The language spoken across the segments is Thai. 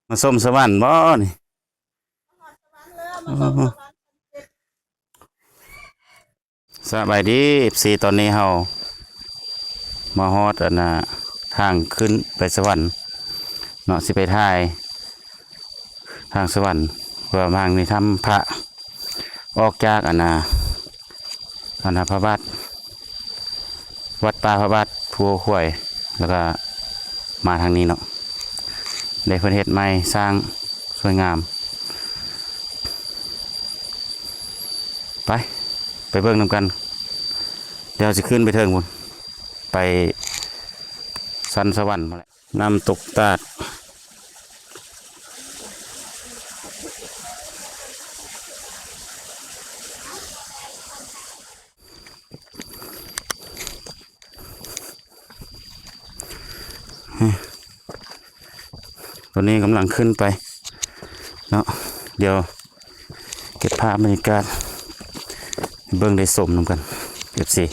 มาส้มสวรรค์บ่นี่สบายดี14ตอนนี้เฮามาฮอดอันน่ะทางขึ้นไปสวรรค์เนาะสิไปถ่ายทางสวรรค์เพื่อทางนี้ทำพระออกจากอันน่ะพระบาทวัดป่าพระบาทภูห้วยแล้วก็มาทางนี้เนาะได้เพิ่นเฮ็ดใหม่สร้างสวยงามไปเบิ่งนำกันเดี๋ยวจะขึ้นไปเทิงพุ่นไปสันสวรรค์มาแล้วน้ำตกตาดตัวนี้กำลังขึ้นไปเนาะเดี๋ยวเก็บภาพบรรยากาศเบิ่งได้สมนำกันเก็บสิ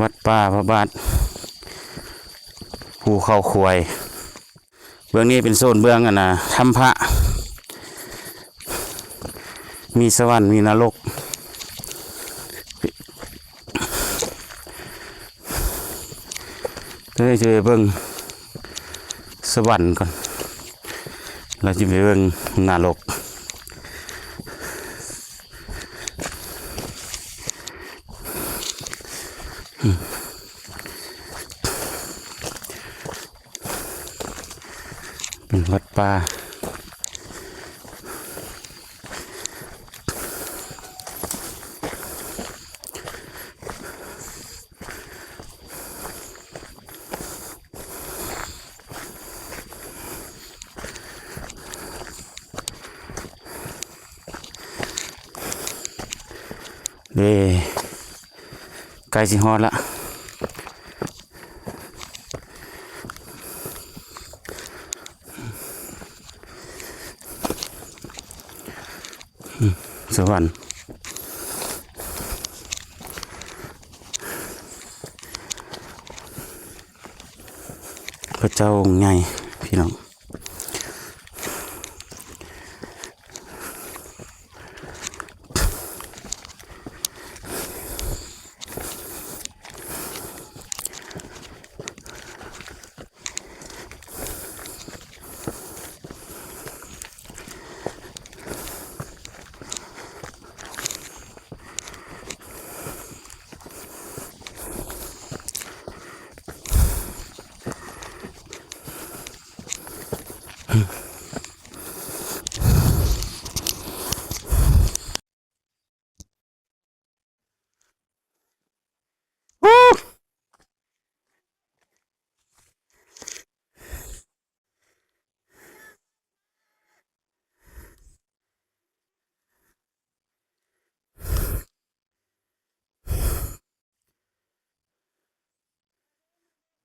วัดป่าพระบาทภูเขาขวยเบื้องนี้เป็นโซนเบื้องอันนะทำพระมีสวรรค์มีนรกเดี๋ยวจะไปเบิ่งสวรรค์ก่อนเราจะไปเบิ่งนรกเป็นวัดป่าเด้ใกล้สิฮอดละสวรรค์พระเจ้าองค์ใหญ่พี่น้อง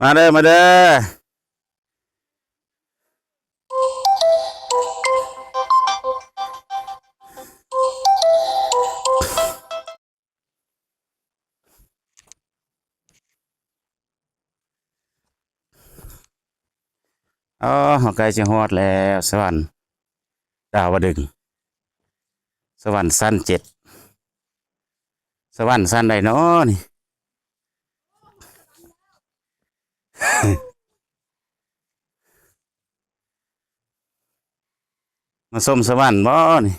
มาเด้อมาเด้ออ๋อใกล้จะฮอดแล้วสวรรค์ดาวดึงสวรรค์สั้น7สวรรค์สั้นใดเนาะนี่ มาส้มสวรรค์บ่นี่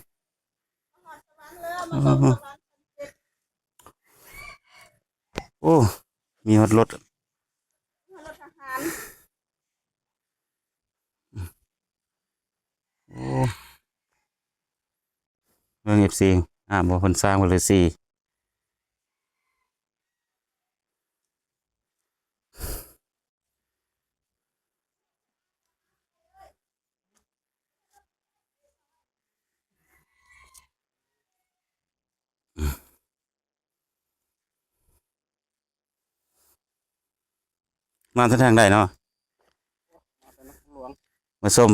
โอ้มีรถรถโอ้เมืองFCบ่คนสร้างบ่เลยสิมาทางใดเนาะมาส้ม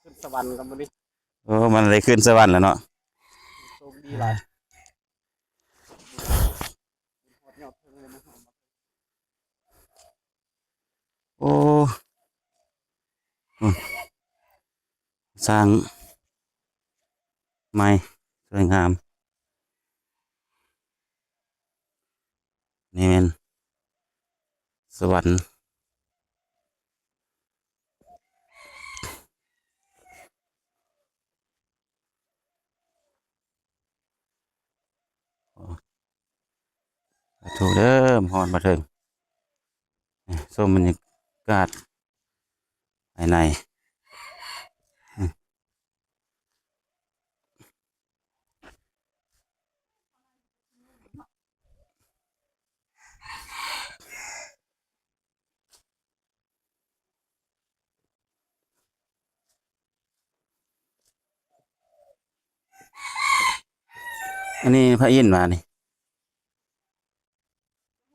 ขึ้นสวรรค์กันบ่ดิมันได้ขึ้นสวรรค์แล้วเนาะโชคดีหลาย หยอดเพิ่งเลยนะหอม โอ้อืมสร้างไม้สวยงามนี่เป็นสวรรค์ถูกเด้อหอนมาถึงนี่ส้มบรรยากาศภายในอันนี้พระอินทร์มานี่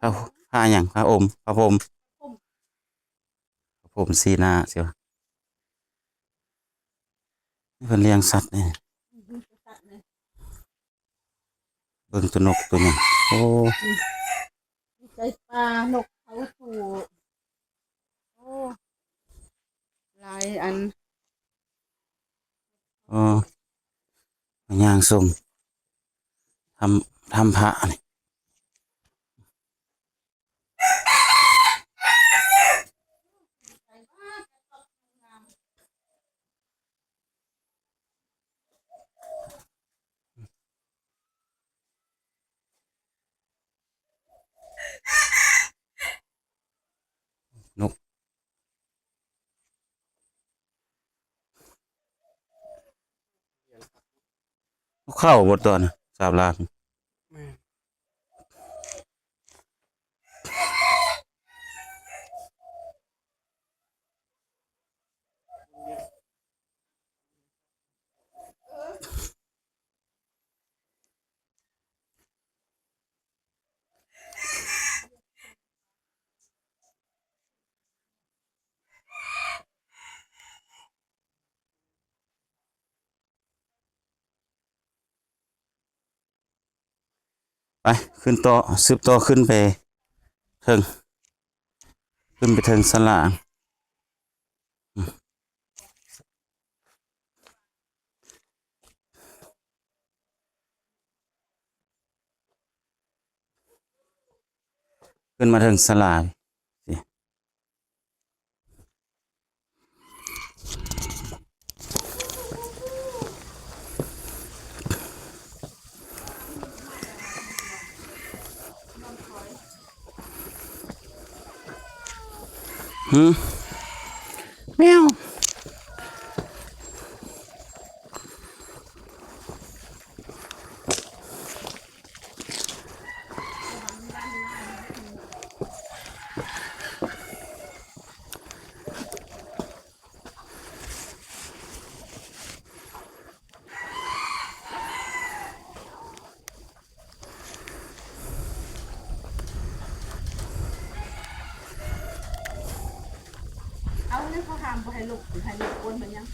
พระพระอย่างพระอมพระพรหมพระพรหมสีหน้าเสียวนี่เป็นเลี้ยงสัตว์นี่เบิ่งตัวนกตัวหนึ่งโอ้ ใจปลานกเขาถูกโอ้หลายอัน เออย่างทรงทำพระนี่นกเข้าหมดตัวนะสาบลาน แม่ไปขึ้นต่อสืบต่อขึ้นไปเทิงขึ้นไปเทิงสลางขึ้นมาเทิงสลางสิแมวเอาเนี่ยเขาทำไปให้ลูกโอนมันยัง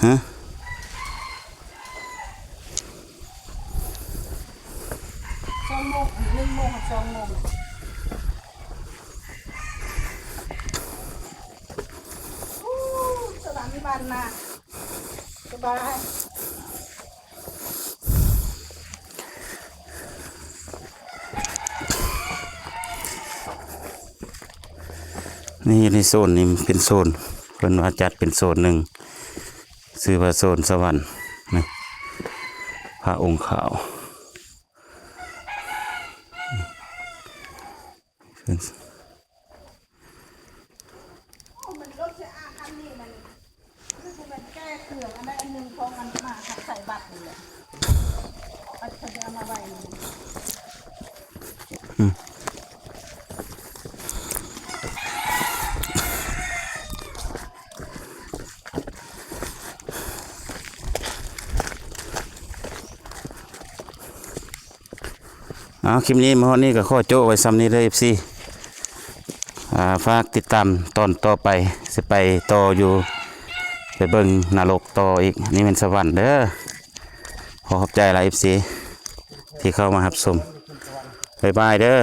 ฮะ 2 โมง 1 โมงกับ2 โมงอู้สถานีบ้านนาสบาย นี่ในโซนนี้มันเป็นโซนเพิ่นว่าจัดเป็นโซนหนึ่งชื่อว่าโซนสวรรค์นี่พระองค์ขาวเป็น มันรถเสียอาคันนี้มันมันแก้เครื่องอันใดอันหนึ่งของมันมาขับใส่บัตรนี่แหละเอาเขาจะเอามาไว้นี่ เอาคลิปนี้มาวันนี้ก็ข้อโจ้ไว้ซ้ำนี้เลย FC ฝากติดตามตอนต่อไปสิไปต่ออยู่ไปเบิ่งนรกต่ออีกนี่เป็นสวรรค์เด้อขอขอบใจหลาย FC ที่เข้ามารับชม บ๊ายบายเด้อ